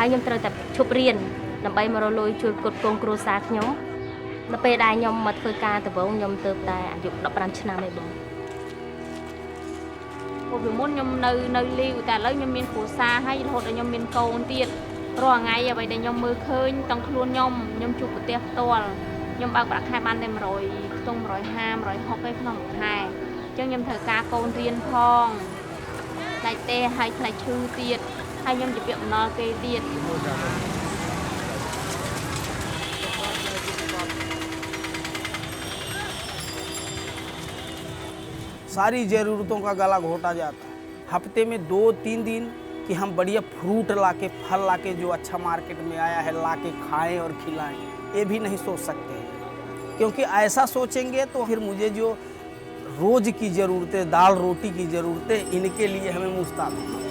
ហើយខ្ញុំត្រូវតែឈប់រៀនដើម្បីមករកលុយជួយផ្គត់ផ្គង់គ្រួសារខ្ញុំដល់ពេលដែលខ្ញុំមកធ្វើការដំបូងខ្ញុំទៅតែអាយុ15ឆ្នាំឯងបងពីមុនខ្ញុំនៅលីវតែឥឡូវខ្ញុំមានគ្រួសារហើយរហូតដល់ខ្ញុំមានកូនទៀតរាល់ថ្ងៃអ្វីដែលខ្ញុំមើលឃើញទាំងខ្លួនខ្ញុំជួបប្រទេសផ្ទាល់ខ្ញុំបើកប្រាក់ខែបានតែ100ខ្ទង់150 160ឯក្នុងមួយខែអញ្ចឹងខ្ញុំត្រូវការកូនរៀនផងថ្លៃទេហើយថ្លៃឈឺទៀតហើយខ្ញុំជាពាក្យបំណុលគេទៀត सारी ज़रूरतों का गला घोटा जाता है हफ्ते में 2-3 दिन कि हम बढ़िया फ्रूट लाके फल लाके जो अच्छा मार्केट में आया है लाके खाएं और खिलाएं ये भी नहीं सोच सकते हैं क्योंकि ऐसा सोचेंगे तो फिर मुझे जो रोज़ की ज़रूरतें दाल रोटी की ज़रूरतें इनके लिए हमें मुश्ताक होना पड़ेगा।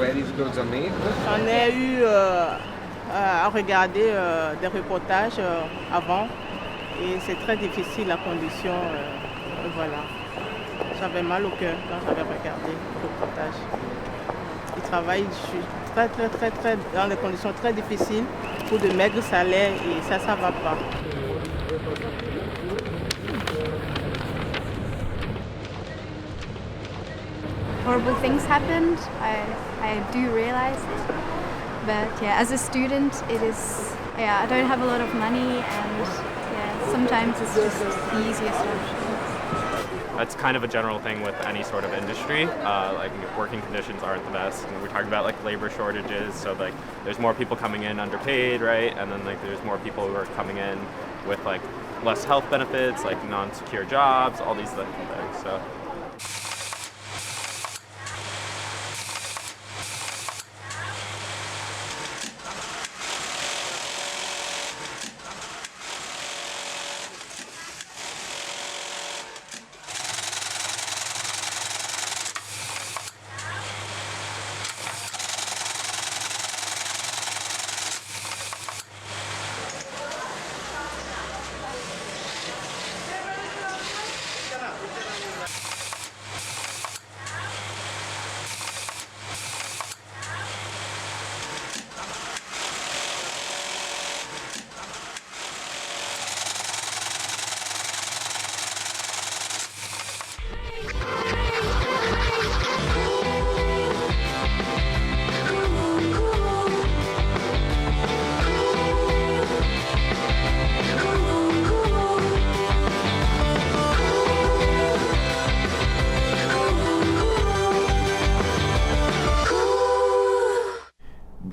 Where these clothes are made? J'en ai eu à regarder des reportages avant et c'est très difficile la condition. Voilà. J'avais mal au cœur quand j'avais regardé le reportage. Ils travaillent très dans des conditions très difficiles pour de maigres salaires et ça va pas. Horrible things happened. I do realize it, but yeah, as a student, it is. Yeah, I don't have a lot of money, and yeah, sometimes it's just the easiest option. That's kind of a general thing with any sort of industry. Like working conditions aren't the best, and we're talking about like labor shortages. So like, there's more people coming in underpaid, right? And then like, there's more people who are coming in with like less health benefits, like non-secure jobs, all these different things. So.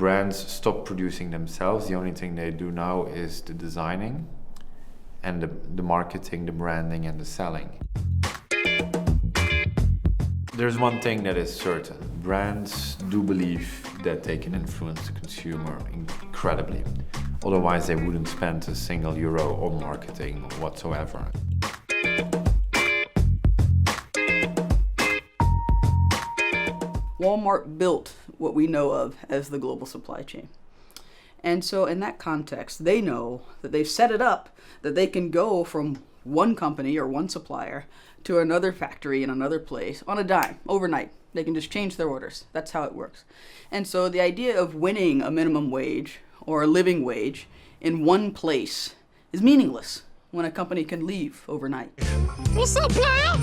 Brands stop producing themselves. The only thing they do now is the designing and the marketing, the branding and the selling. There's one thing that is certain. Brands do believe that they can influence the consumer incredibly. Otherwise they wouldn't spend a single euro on marketing whatsoever. Walmart built what we know of as the global supply chain. And so in that context, they know that they've set it up that they can go from one company or one supplier to another factory in another place on a dime, overnight. They can just change their orders. That's how it works. And so the idea of winning a minimum wage or a living wage in one place is meaningless when a company can leave overnight. What's up, player?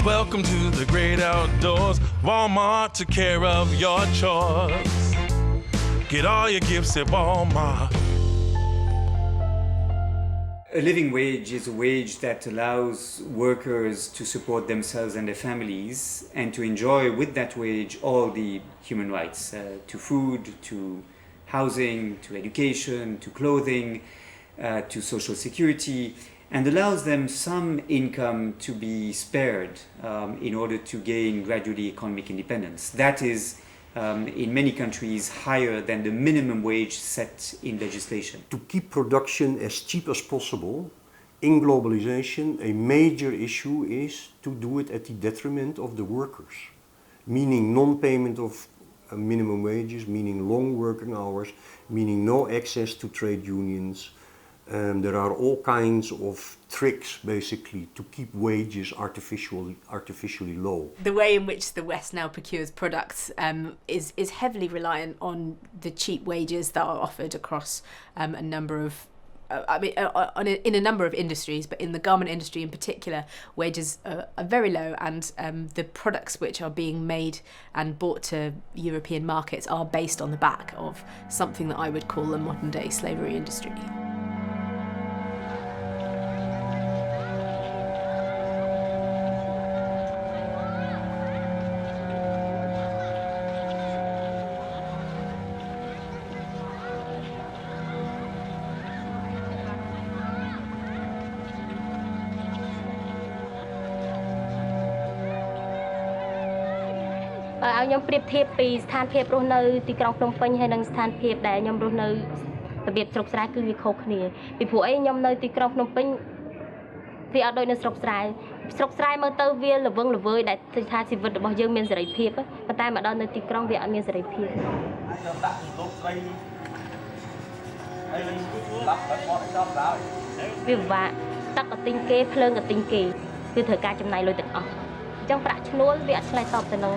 Welcome to the great outdoors. Walmart took care of your chores. Get all your gifts at Walmart. A living wage is a wage that allows workers to support themselves and their families and to enjoy with that wage all the human rights to food, to housing, to education, to clothing, to social security, and allows them some income to be spared in order to gain gradually economic independence. That is in many countries higher than the minimum wage set in legislation. To keep production as cheap as possible, in globalization, a major issue is to do it at the detriment of the workers, meaning non-payment of minimum wages, meaning long working hours, meaning no access to trade unions. There are all kinds of tricks, basically, to keep wages artificially low. The way in which the West now procures products is heavily reliant on the cheap wages that are offered across a number of in a number of industries, but in the garment industry in particular, wages are very low, and the products which are being made and brought to European markets are based on the back of something that I would call a modern day slavery industry.ខ្ញុំប្រៀបធៀបពីស្ថានភាពរស់នៅទីក្រុងភ្នំពេញហើយនិងស្ថានភាពដែលខ្ញុំរស់នៅរបៀបស្រុកស្រែគឺវាខុសគ្នាពីព្រោះអីខ្ញុំនៅទីក្រុងភ្នំពេញវាអត់ដូចនៅស្រុកស្រែមើលទៅវាល្វឹងល្វើយដែលថាជីវិតរបស់យើងមានសេរីភាពប៉ុន្តែមកដល់នៅទីក្រុងវាអត់មានសេរីភាពវាពិបាកទឹកក៏ទិញគេភ្លើងក៏ទិញគេគឺត្រូវការចំណាយលុយទាំងអស់អញ្ចឹងប្រាក់ឈ្នួលវាអត់ឆ្លើយតបទៅនឹង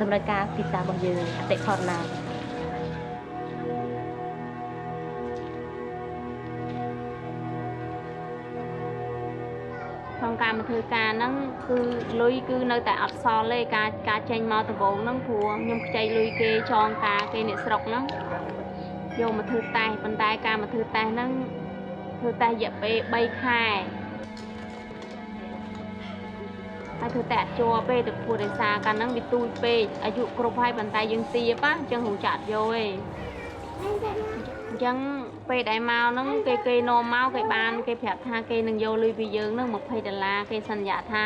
តម្រូវការទីផ្សាររបស់យើងអតិផរណាក្នុងការមកធ្វើការហ្នឹងគឺលុយគឺនៅតែអត់សល់ទេការចេញមកដំបូងហ្នឹងព្រោះខ្ញុំខ្ចីលុយគេចងការគេអ្នកស្រុកហ្នឹងយកមកធ្វើតេស្តប៉ុន្តែការមកធ្វើតេស្តហ្នឹងធ្វើតេស្តរយៈពេល3ខែហើយធ្វើតែអត់ជាប់ទេទៅព្រោះដោយសារកាលហ្នឹងវាទូចពេកអាយុគ្រប់ហើយប៉ុន្តែយើងទាបអញ្ចឹងរងចាត់យកទេអញ្ចឹងពេលដែលមកហ្នឹងគេនាំមកគេបានគេប្រាប់ថាគេនឹងយកលុយពីយើងហ្នឹង$20គេសន្យាថា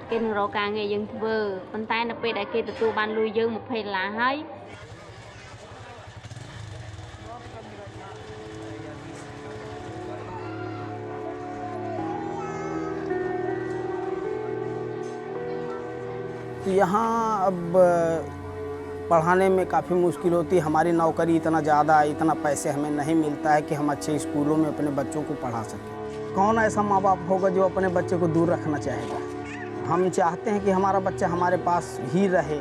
គេនឹងរកការងារយើងធ្វើប៉ុន្តែនៅពេលដែលគេទទួលបានលុយយើង$20ហើយयहाँ अब पढ़ाने में काफ़ी मुश्किल होती है हमारी नौकरी इतना ज़्यादा इतना पैसे हमें नहीं मिलता है कि हम अच्छे स्कूलों में अपने बच्चों को पढ़ा सकें कौन ऐसा माँ बाप होगा जो अपने बच्चे को दूर रखना चाहेगा हम चाहते हैं कि हमारा बच्चा हमारे पास ही रहे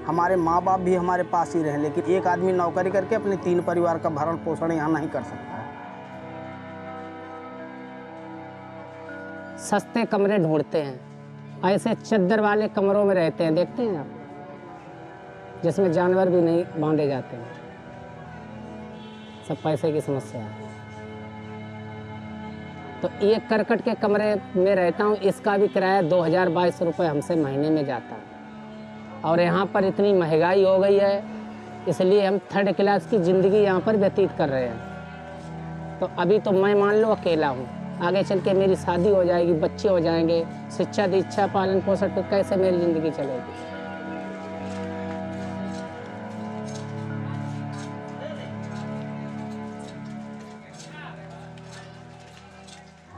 हमारे माँ बाप भी हमारे पास ही रहें लेकिन एक आदमी नौकरी करके अपने 3 परिवार का भरण पोषण यहाँ नहीं कर सकता है सस्ते कमरे ढूंढते हैं ऐसे चद्दर वाले कमरों में रहते हैं देखते हैं आप जिसमें जानवर भी नहीं बांधे जाते हैं सब पैसे की समस्या है तो एक करकट के कमरे में रहता हूँ इसका भी किराया 2022 रुपये हमसे महीने में जाता है और यहाँ पर इतनी महंगाई हो गई है इसलिए हम 3rd क्लास की ज़िंदगी यहाँ पर व्यतीत कर रहे हैं तो अभी तो मैं मान लो अकेला हूँ आगे चल के मेरी शादी हो जाएगी बच्चे हो जाएंगे शिक्षा दीक्षा पालन पोषण तो कैसे मेरी ज़िंदगी चलेगी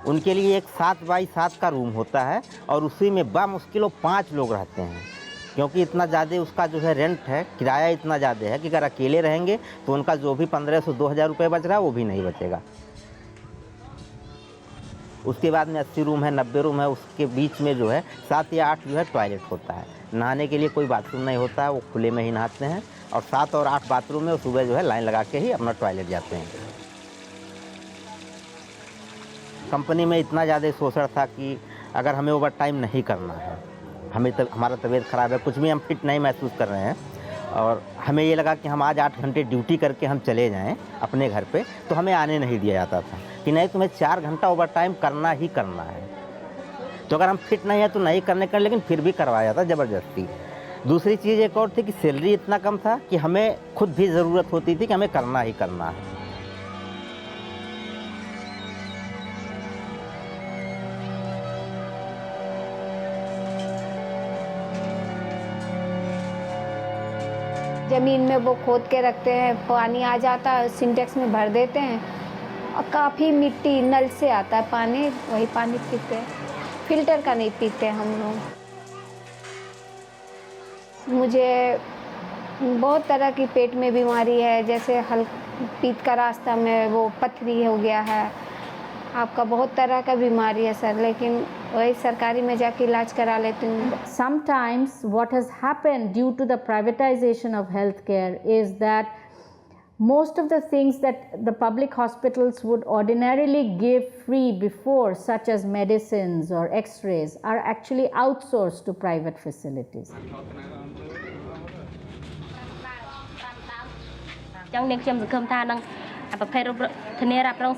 उनके लिए एक 7x7 का रूम होता है और उसी में बामुश्किल 5 लोग रहते हैं क्योंकि इतना ज़्यादा उसका जो है रेंट है किराया इतना ज़्यादा है कि अगर अकेले रहेंगे तो उनका जो भी 1500-2000 रुपये बच रहा है वो भी नहीं बचेगा उसके बाद में 80 रूम है 90 रूम है उसके बीच में जो है 7 या 8 जो है टॉयलेट होता है नहाने के लिए कोई बाथरूम नहीं होता है वो खुले में ही नहाते हैं और 7 और 8 बाथरूम में सुबह जो है लाइन लगा के ही अपना टॉयलेट जाते हैं कंपनी में इतना ज़्यादा शोषण था कि अगर हमें ओवर टाइम नहीं करना है हमें हमारा तबीयत ख़राब है कुछ भी हम फिट नहीं महसूस कर रहे हैं और हमें ये लगा कि हम आज 8 घंटे ड्यूटी करके हम चले जाएं अपने घर पे तो हमें आने नहीं दिया जाता था कि नहीं तुम्हें 4 घंटा ओवर टाइम करना ही करना है तो अगर हम फिट नहीं है तो नहीं करने का लेकिन फिर भी करवाया जाता ज़बरदस्ती दूसरी चीज़ एक और थी कि सैलरी इतना कम था कि हमें खुद भी ज़रूरत होती थी कि हमें करना ही करना है ज़मीन में वो खोद के रखते हैं, पानी आ जाता है, सिंटेक्स में भर देते हैं और काफ़ी मिट्टी नल से आता है पानी, वही पानी पीते हैं, फिल्टर का नहीं पीते हम लोग। मुझे बहुत तरह की पेट में बीमारी है, जैसे पीत का रास्ता में वो पथरी हो गया है, आपका बहुत तरह का बीमारी है सर, लेकिन वही सरकारी में जाके इलाज करा लेती हूँ। Sometimes what has happened due to the privatization of healthcare is that most of the things that the public hospitals would ordinarily give free before, such as medicines or x-rays, are actually outsourced to private facilities. ចឹងនាងខ្ញុំសង្ឃឹមថានឹងប្រភេទធានារ៉ាប់រង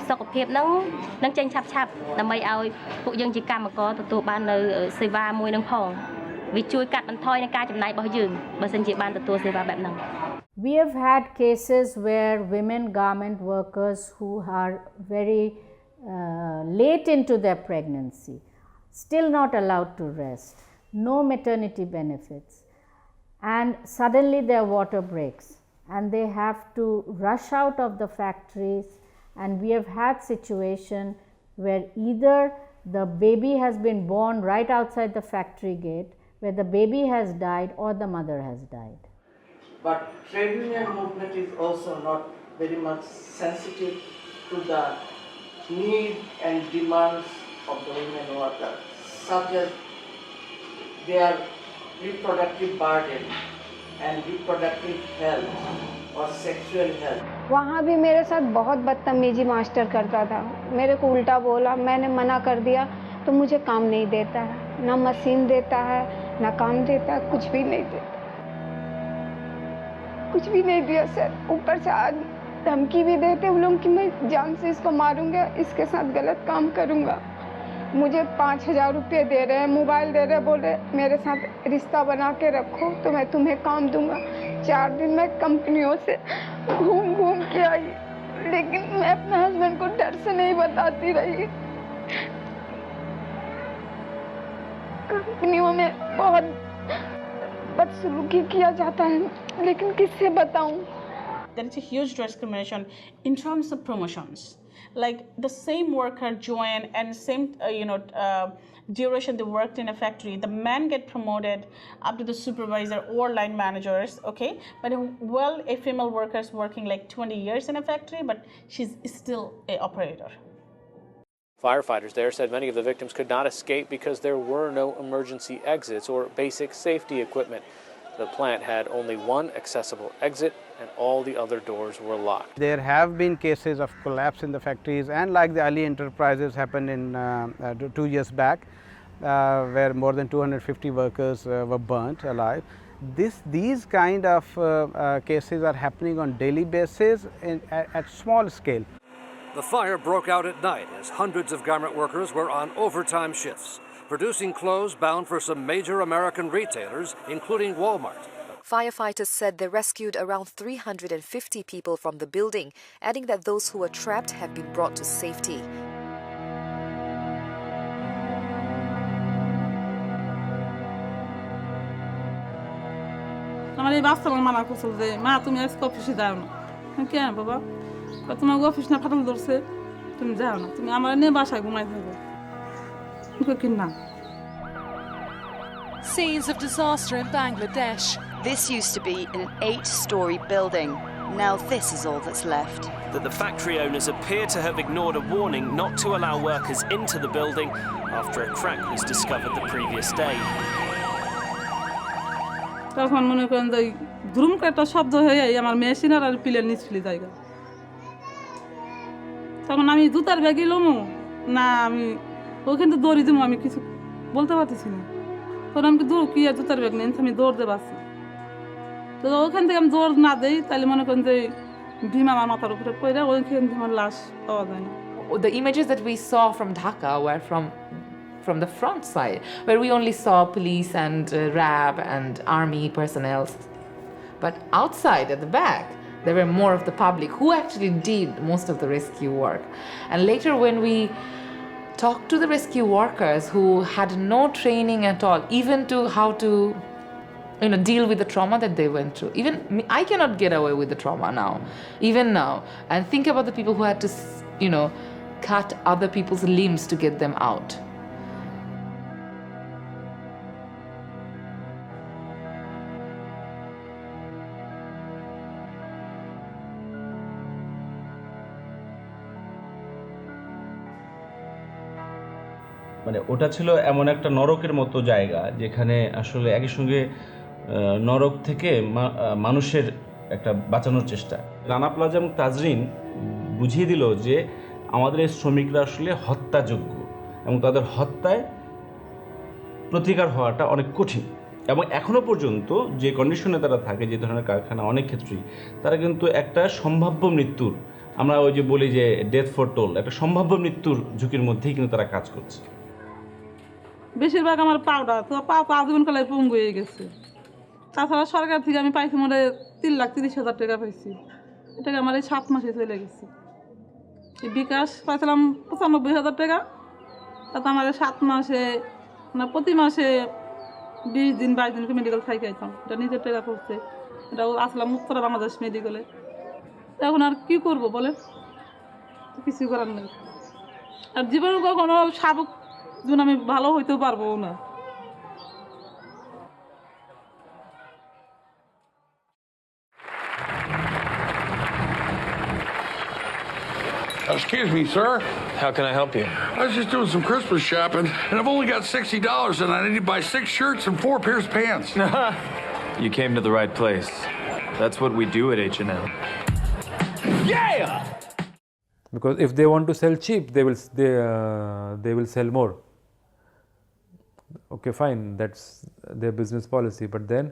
សុខភាពនឹងចេញឆាប់ៗដើម្បីឲ្យពួកយើងជាកម្មករទទួលបាននៅសេវាមួយនឹងផងវាជួយកាត់បន្ថយនឹងការចំណាយរបស់យើងបើសិនជាបានទទួលសេវាបែបហ្នឹង We have had cases where women garment workers who are very late into their pregnancy, still not allowed to rest, no maternity benefits, and suddenly their water breaks and they have to rush out of the factories, and we have had situation where either the baby has been born right outside the factory gate, where the baby has died or the mother has died. But trade union movement is also not very much sensitive to the need and demands of the women workers, such as their reproductive burden and reproductive health or sexual health. वहाँ भी मेरे साथ बहुत बदतमीजी master करता था, मेरे को उल्टा बोला, मैंने मना कर दिया तो मुझे काम नहीं देता है, ना मशीन देता है ना काम देता है, कुछ भी नहीं देता, कुछ भी नहीं दिया सर। ऊपर से आज धमकी भी देते उन लोग कि मैं जान से इसको मारूंगा, इसके साथ गलत काम करूंगा। मुझे 5,000 रुपये दे रहे हैं, मोबाइल दे रहे हैं, बोल रहे मेरे साथ रिश्ता बना के रखो तो मैं तुम्हें काम दूंगा। 4 दिन मैं कंपनियों से घूम के आई, लेकिन मैं अपने हस्बैंड को डर से नहीं बताती रही। कंपनियों में बहुत बदसलूकी किया जाता है, लेकिन किससे बताऊं? There is a huge discrimination in terms of promotions. Like the same worker join and same duration they worked in a factory, the men get promoted up to the supervisor or line managers, okay? But well, a female worker is working like 20 years in a factory, but she's still an operator. Firefighters there said many of the victims could not escape because there were no emergency exits or basic safety equipment. The plant had only one accessible exit and all the other doors were locked. There have been cases of collapse in the factories, and like the Ali Enterprises happened in 2 years back, where more than 250 workers were burnt alive. These kind of cases are happening on daily basis at small scale. The fire broke out at night as hundreds of garment workers were on overtime shifts, producing clothes bound for some major American retailers, including Walmart. Firefighters said they rescued around 350 people from the building, adding that those who were trapped have been brought to safety. আমার এই বাচ্চা মানা করছিল যে মা তুমি আজকে অফিসে যাও না। কেন বাবা? তোমার অফিস না ফাটল ধরছে, তুমি যাও না, তুমি আমার নিয়ে বাসায় ঘুমাই থাকো। না। Scenes of disaster in Bangladesh. This used to be an 8-story building. Now this is all that's left. That the factory owners appear to have ignored a warning not to allow workers into the building after a crack was discovered the previous day. তখন মনে করেন যে ধুম করে একটা শব্দ হয়ে আমার মেশিনার আর পিলের নিচ ফেলে যায়। তখন আমি জুতার ব্যাগ এলাম না, আমি ওখানে দৌড়ি দিব, আমি কিছু বলতে পারতেছি না। তখন আমি দৌড় কি জুতার ব্যাগ নেই, আমি দৌড়তে পারছি। তো ওখান থেকে আমি দৌড় না দেই তাহলে মনে করেন যে ভীম আমার মাথার উপরে পড়ে ওইখান থেকে আমার লাশ পাওয়া যায় না। The images that we saw from Dhaka were from the front side, where we only saw police and RAB and army personnel. But outside at the back, there were more of the public who actually did most of the rescue work. And later when we talked to the rescue workers who had no training at all, even to how to deal with the trauma that they went through. Even me, I cannot get away with the trauma now, even now. And think about the people who had to, cut other people's limbs to get them out. মানে ওটা ছিল এমন একটা নরকের মতো জায়গা যেখানে আসলে একই সঙ্গে নরক থেকে মানুষের একটা বাঁচানোর চেষ্টা। রানা প্লাজা এবং তাজরিন বুঝিয়ে দিল যে আমাদের এই শ্রমিকরা আসলে হত্যাযোগ্য এবং তাদের হত্যায় প্রতিকার হওয়াটা অনেক কঠিন। এবং এখনও পর্যন্ত যে কন্ডিশনে তারা থাকে, যে ধরনের কারখানা, অনেক ক্ষেত্রেই তারা কিন্তু একটা সম্ভাব্য মৃত্যুর, আমরা ওই যে বলি যে ডেথ ফর টোল, একটা সম্ভাব্য মৃত্যুর ঝুঁকির মধ্যেই কিন্তু তারা কাজ করছে। বেশিরভাগ আমার পাউডার তো পা জীবন কালায় পঙ্গু হয়ে গেছে। তাছাড়া সরকার থেকে আমি পাইছি মনে 3,30,000 টাকা পাইছি। এটাকে আমার এই 7 মাসে চলে গেছে। এই বিকাশ পাইছিলাম 95,000 টাকা, তাতে আমার 7 মাসে মানে প্রতি মাসে 20 দিন 22 দিন মেডিকেল খাইতে আইতাম। এটা নিজের টাকা করছে, এটা আসলাম উত্তরা বাংলাদেশ মেডিকেলে। এখন আর কি করব বলেন, কিছু করার নেই। আর জীবনে কখনো শাবক যেন আমি ভালো হইতেও পারবো না। Excuse me, sir. How can I help you? I was just doing some Christmas shopping, and I've only got $60, and I need to buy 6 shirts and 4 pairs of pants. You came to the right place. That's what we do at H&M. Yeah! Because if they want to sell cheap, they will sell more. Okay, fine, that's their business policy. But then,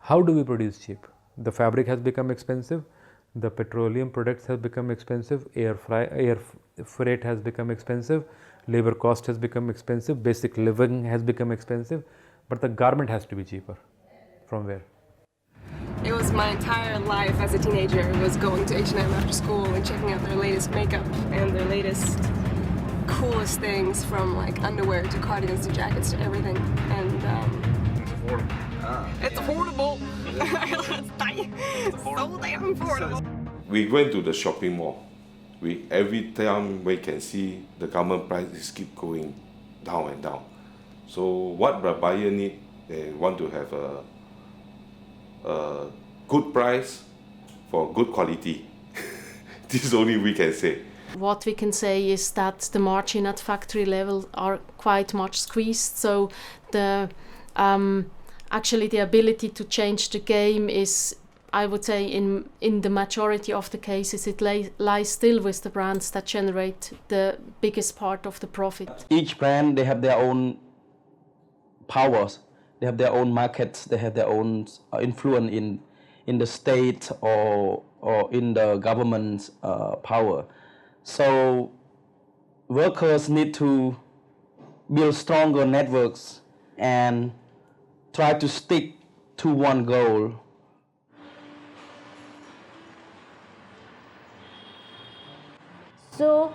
how do we produce cheap? The fabric has become expensive. The petroleum products have become expensive. Air freight has become expensive. Labor cost has become expensive. Basic living has become expensive. But the garment has to be cheaper. From where? It was my entire life as a teenager was going to H&M after school and checking out their latest makeup and their latest coolest things, from like underwear to cardigans to jackets to everything. And it's affordable. It's so damn affordable. We went to the shopping mall. Every time we can see the government prices keep going down and down. So what the buyer need, they want to have a good price for good quality. This is only we can say. What we can say is that the margin at factory level are quite much squeezed, so actually the ability to change the game is, I would say, in the majority of the cases, it lies still with the brands that generate the biggest part of the profit. Each brand, they have their own powers, they have their own markets, they have their own influence in the state or in the government's power. So workers need to build stronger networks and try to stick to one goal. So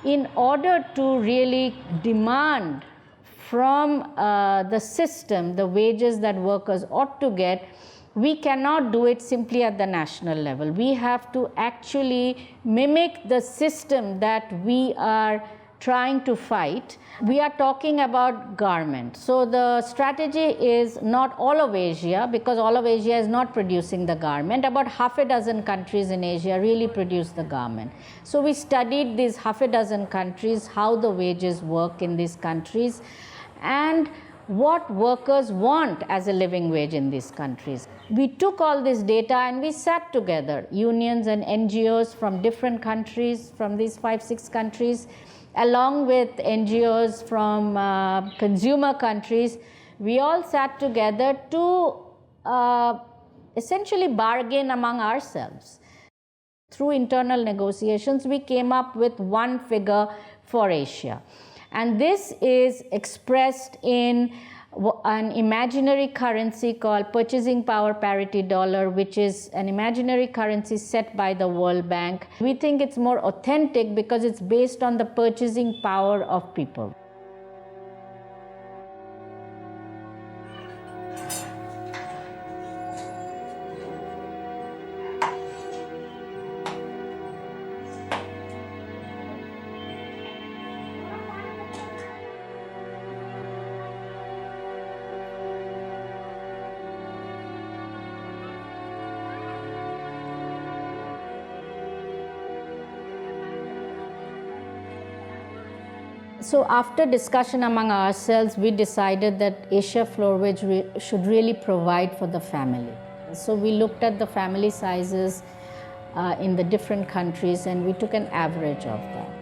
in order to really demand from the system the wages that workers ought to get, we cannot do it simply at the national level. We have to actually mimic the system that we are trying to fight. We are talking about garment. So the strategy is not all of Asia, because all of Asia is not producing the garment. About half a dozen countries in Asia really produce the garment. So we studied these half a dozen countries, how the wages work in these countries, and what workers want as a living wage in these countries. We took all this data and we sat together, unions and NGOs from different countries, from these 5-6 countries, along with NGOs from consumer countries. We all sat together to essentially bargain among ourselves. Through internal negotiations, we came up with one figure for Asia. And this is expressed in an imaginary currency called purchasing power parity dollar, which is an imaginary currency set by the World Bank. We think it's more authentic because it's based on the purchasing power of people. So after discussion among ourselves, we decided that Asia Floorwage should really provide for the family. So we looked at the family sizes in the different countries and we took an average of that.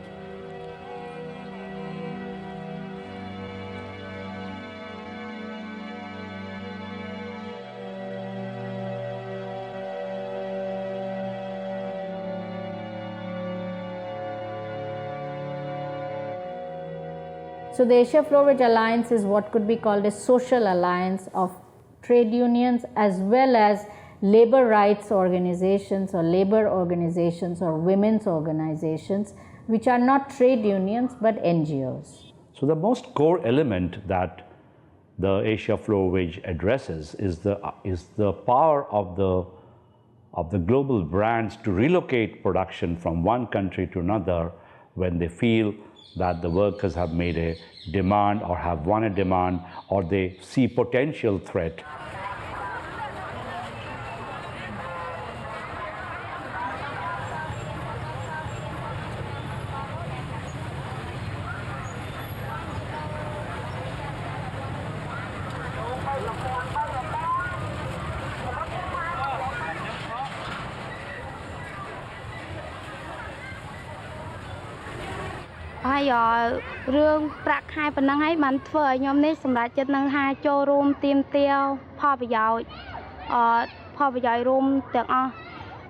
So the Asia Floorwage Alliance is what could be called a social alliance of trade unions as well as labor rights organizations or labor organizations or women's organizations, which are not trade unions but NGOs. So the most core element that the Asia Floorwage addresses is the power of the global brands to relocate production from one country to another when they feel that the workers have made a demand or have won a demand or they see potential threat. Rương Prak hai phần năng ấy bắn phở nhóm này sầm lại chất năng hai cho room tiêm tiêu pha bây giờ room tượng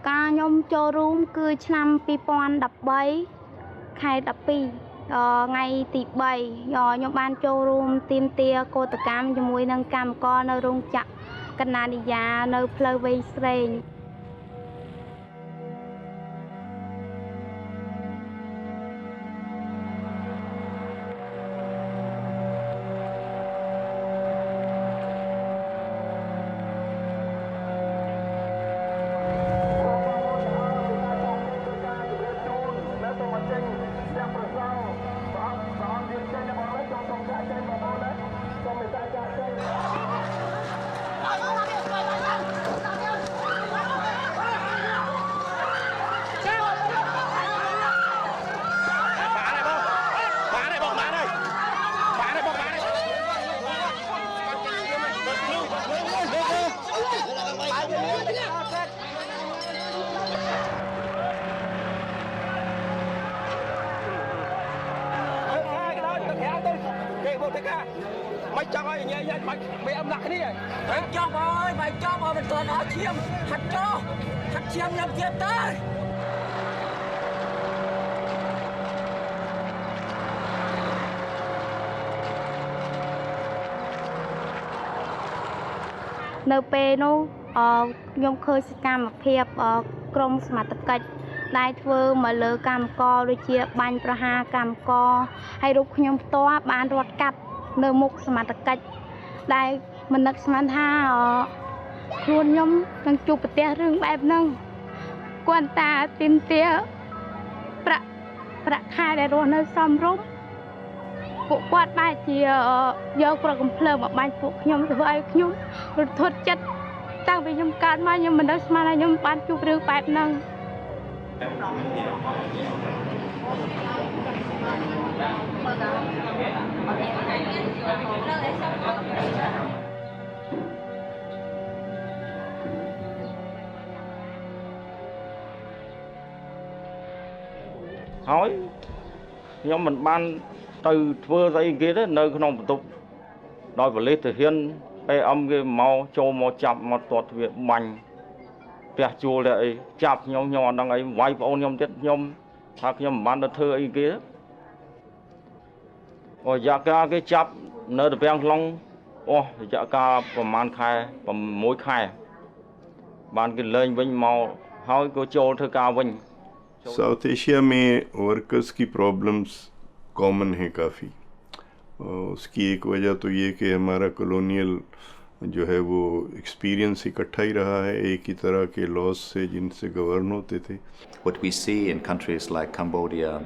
ca nhóm cho room cứ năm pi pon đập bay khai đập pi ngày tị bay nhóm ban cho room tiêm tiêu cô tự cam cho mùi năng cam con nơi room chặt Canada nơi plei srei. មិនចង់ឲ្យញ៉ៃយ៉ាច់មិនមានអំណាចគ្នាហើយចង់អើយមិនចង់ឲ្យមិនទាន់អស់ឈាមហាត់ចោហាត់ឈាមញ៉ាំទៀតទៅ នៅពេលនោះខ្ញុំឃើញសកម្មភាពក្រមសមត្ថកិច្ចដែលធ្វើមកលើកម្មករដូចជាបាញ់ប្រហារកម្មករហើយរូបខ្ញុំផ្ទាល់បានរត់កាត់នៅមុខសមត្ថកិច្ចដែលមិននឹកស្មានថាខ្លួនខ្ញុំនឹងជួបប្រទះរឿងបែបហ្នឹងគាត់តាទីមទាប្រាក់ខែដែលរស់នៅសមរម្យពួកគាត់បែរជាយកប្រកំភ្លើងមកបាញ់ពួកខ្ញុំធ្វើឲ្យខ្ញុំរន្ធត់ចិត្តតាំងពីខ្ញុំកើតមកខ្ញុំមិនដឹងស្មានថាខ្ញុំបានជួបរឿងបែបហ្នឹង ហើយខ្ញុំមិនបានទៅធ្វើស្អីគេទេនៅក្នុងបន្ទប់ដោយប៉ូលីសទៅហ៊ានពេលអមគេមកចូលមកចាប់មកទាត់ទ្វារបាញ់ផ្ទះជួលតែអីចាប់ខ្ញុំអត់ដឹងអីវាយប្អូនខ្ញុំទៀតខ្ញុំថាខ្ញុំមិនបានទៅធ្វើអីគេអូរយៈកាលគេចាប់នៅត្រពាំងខ្លងអូរយៈកាលប្រហែលខែ6ខែបានគេលែងវិញមកហើយក៏ចូលធ្វើការវិញ south Asia में workers की problems common है काफ़ी उसकी एक वजह तो ये कि हमारा कॉलोनियल जो है वो एक्सपीरियंस इकट्ठा ही रहा है एक ही तरह के लॉज से जिनसे गवर्न होते थे What we see in countries like Cambodia,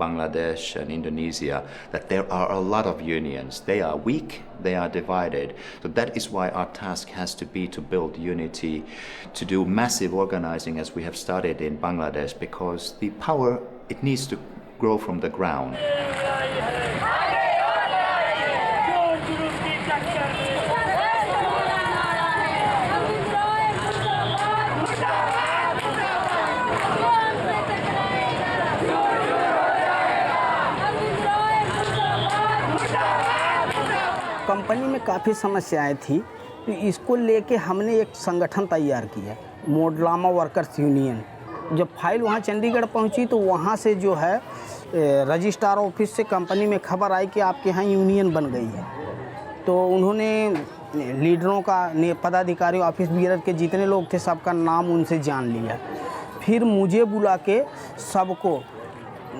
Bangladesh and Indonesia, that there are a lot of unions. They are weak, they are divided. So that is why our task has to be to build unity, to do massive organizing as we have started in Bangladesh, because the power, it needs to grow from the ground. Company में काफ़ी समस्याएं थी, तो इसको लेके हमने एक संगठन तैयार किया, मोडलामा वर्कर्स यूनियन। जब फाइल वहाँ चंडीगढ़ पहुँची तो वहाँ से जो है रजिस्ट्रार ऑफिस से कंपनी में खबर आई कि आपके यहाँ यूनियन बन गई है। तो उन्होंने लीडरों का, पदाधिकारियों, ऑफिस बियर के जितने लोग थे सबका नाम उनसे जान लिया। फिर मुझे बुला के सबको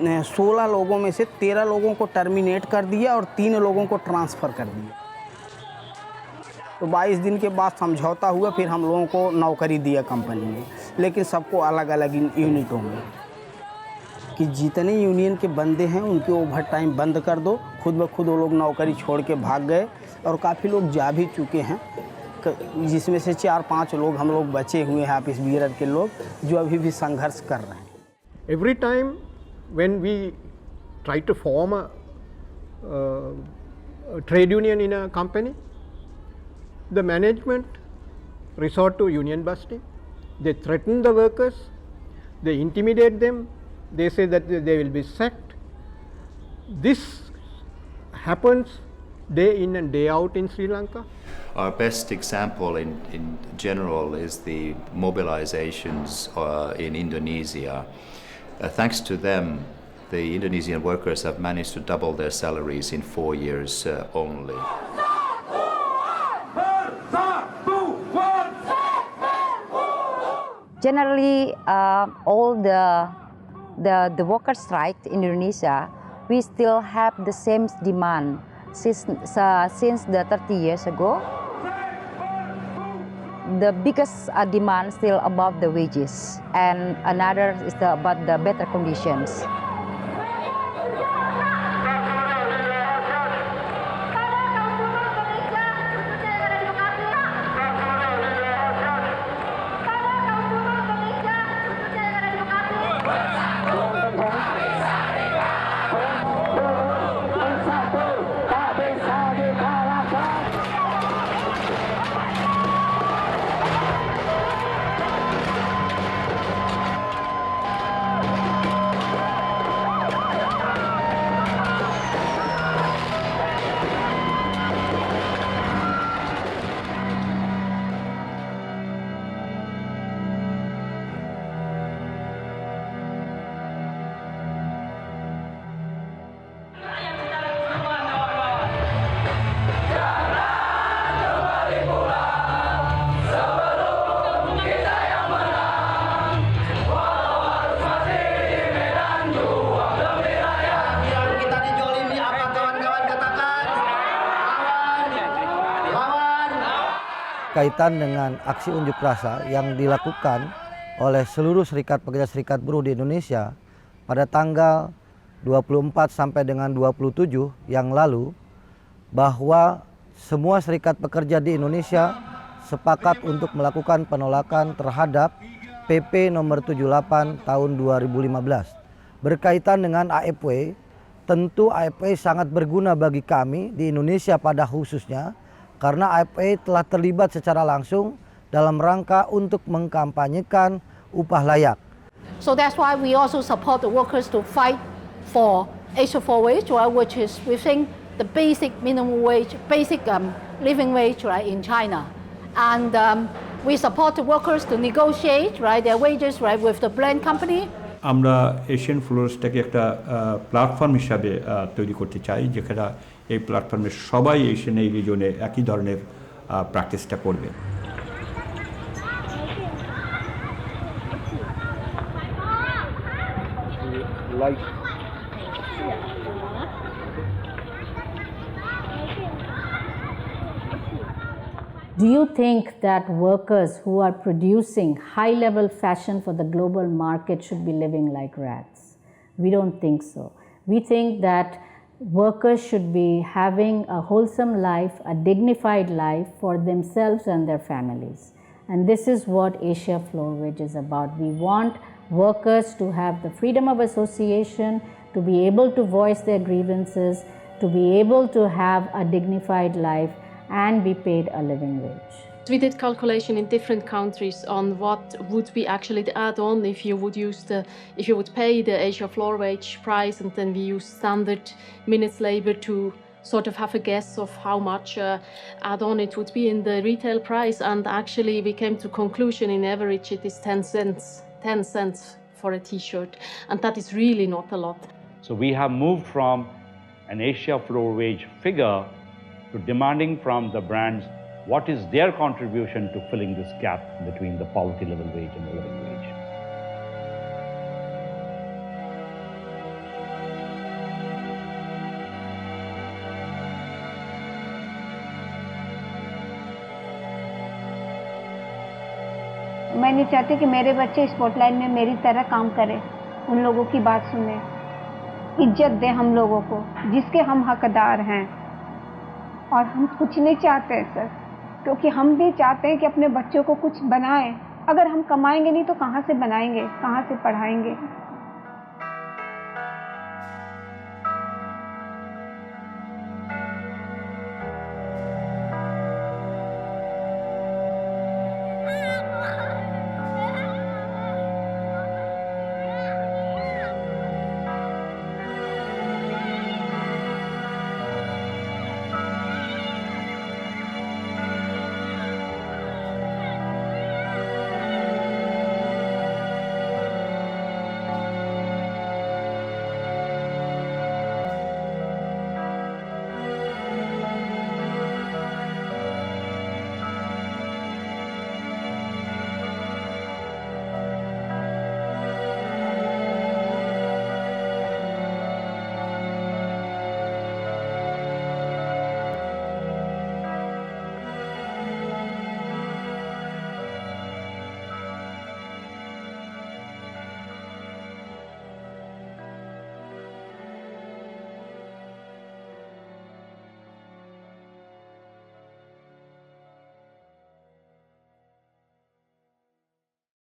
16 लोगों में से 13 लोगों को टर्मिनेट कर दिया और 3 लोगों को ट्रांसफ़र कर दिया। तो 22 दिन के बाद समझौता हुआ, फिर हम लोगों को नौकरी दिया कंपनी में, लेकिन सबको अलग अलग यूनिटों में, कि जितने यूनियन के बंदे हैं उनके ओवर टाइम बंद कर दो। खुद ब खुद वो लोग नौकरी छोड़ के भाग गए और काफ़ी लोग जा भी चुके हैं, जिसमें से 4-5 लोग हम लोग बचे हुए हैं ऑफिस बियर के लोग, जो अभी भी संघर्ष कर रहे हैं। Every time when we try to form a trade union in a company, the management resort to union busting. They threaten the workers, they intimidate them, they say that they will be sacked. This happens day in and day out in Sri Lanka. Our best example in general is the mobilizations in Indonesia. Thanks to them, the Indonesian workers have managed to double their salaries in 4 years only. Generally, all the workers' strike in Indonesia, we still have the same demand since the 30 years ago. The biggest demand still above the wages, and another is about the better conditions. Kaitan dengan aksi unjuk rasa yang dilakukan oleh seluruh serikat pekerja serikat buruh di Indonesia pada tanggal 24 sampai dengan 27 yang lalu, bahwa semua serikat pekerja di Indonesia sepakat untuk melakukan penolakan terhadap PP nomor 78 tahun 2015. Berkaitan dengan AFW, tentu AFW sangat berguna bagi kami di Indonesia pada khususnya, karena AFW telah terlibat secara langsung dalam rangka untuk mengkampanyekan upah layak. So that's why we also support the workers to fight for Asia for wage, right, which is within the basic minimum wage, basic living wage, right, in China. And we support the workers to negotiate, right, their wages, right, with the brand company. আমরা Asian ফ্লোরসটাকে একটা platform হিসাবে তৈরি করতে চাই, যেখানে এই প্ল্যাটফর্মে সবাই এশিয়ান এই রিজনে একই ধরনের প্র্যাকটিসটা করবে। Do you think that workers who are producing high-level fashion for the global market should be living like rats? We don't think so. We think that workers should be having a wholesome life, a dignified life for themselves and their families. And this is what Asia Floor Wage is about. We want workers to have the freedom of association, to be able to voice their grievances, to be able to have a dignified life and be paid a living wage. We did calculation in different countries on what would be actually the add-on if you would pay the Asia floor wage price, and then we use standard minutes labor to sort of have a guess of how much add-on it would be in the retail price, and actually we came to conclusion in average it is 10 cents for a t-shirt, and that is really not a lot. So we have moved from an Asia floor wage figure to demanding from the brands what is their contribution to filling this gap between the poverty level wage and the living wage. मैं नहीं चाहती कि मेरे बच्चे spotlight में मेरी तरह काम करें, उन लोगों की बात सुने, इज्जत दें हम लोगों को जिसके हम हकदार हैं। और हम कुछ नहीं चाहते सर, क्योंकि हम भी चाहते हैं कि अपने बच्चों को कुछ बनाएं। अगर हम कमाएंगे नहीं तो कहाँ से बनाएंगे, कहाँ से पढ़ाएंगे।